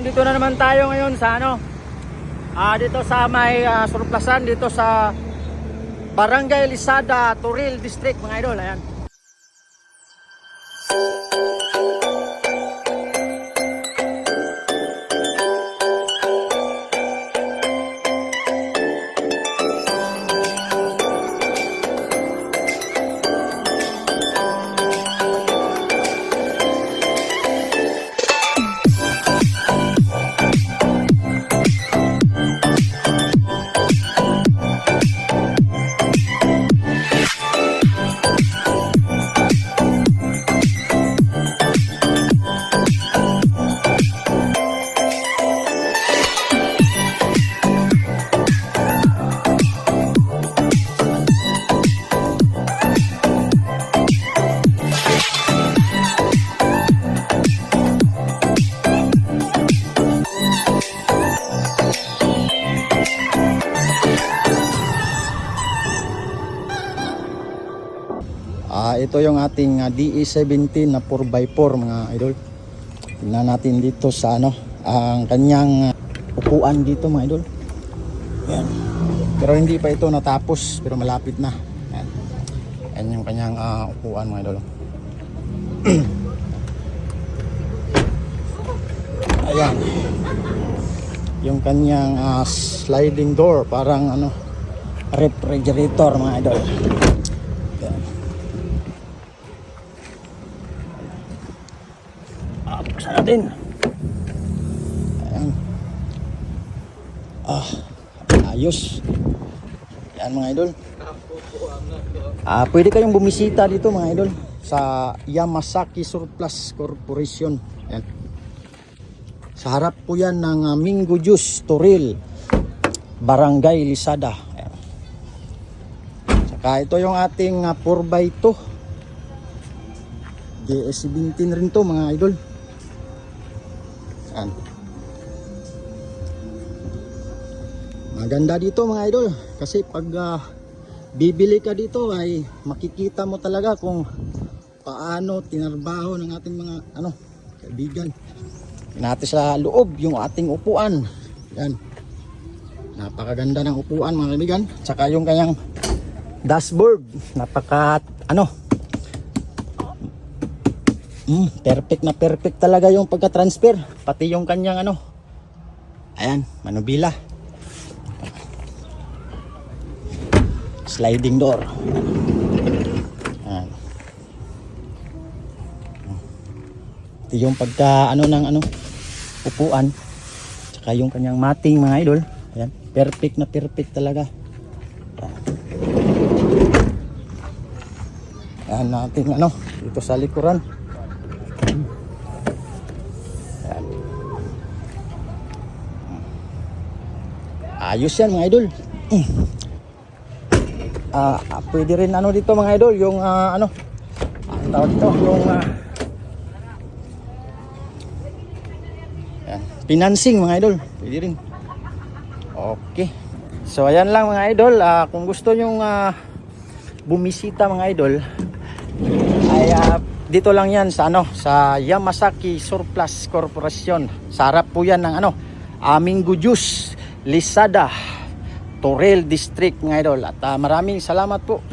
Dito na naman tayo ngayon sa dito sa may surplasan dito sa Barangay Lisada, Toril District mga idol. Ayan. Ito yung ating DE17 na 4x4 mga idol. Tingnan natin dito sa ang kanyang upuan dito mga idol. Yan. Pero hindi pa ito natapos, pero malapit na. Yan. Yan yung kanyang upuan mga idol. Ayan. Yung kanyang sliding door, parang refrigerator mga idol. Buksan natin. Ayan. Ayos. Yan mga idol. Pwede kayong bumisita dito mga idol sa Yamasaki Surplus Corporation. Yan. Sa harap po yan ng Mingo Juice, Toril, Barangay Lisada. Ayan. Saka ito yung ating 4x2 GS17 rin to mga idol. Yan. Maganda dito mga idol kasi pag bibili ka dito ay makikita mo talaga kung paano tinarbaho ng ating mga kaibigan natin sa loob yung ating upuan. Yan. Napakaganda ng upuan mga kaibigan. Tsaka yung kanyang dashboard, napaka perfect na perfect talaga yung pagka-transfer. Pati yung kanyang ayan, manubila. Sliding door. Ayan. Ito yung pagka ng upuan. Tsaka yung kanyang mating mga idol. Ayan, perfect na perfect talaga. Ayan natin dito sa likuran. Ayos yan mga idol. Pwede rin dito mga idol yung tawag dito yung financing mga idol. Pwede rin. Okay. So ayan lang mga idol. Kung gusto nyong bumisita mga idol ay dito lang yan sa sa Yamasaki Surplus Corporation. Sa harap po yan ng Mingo Juice, Lisada, Toril District mga idol. At maraming salamat po.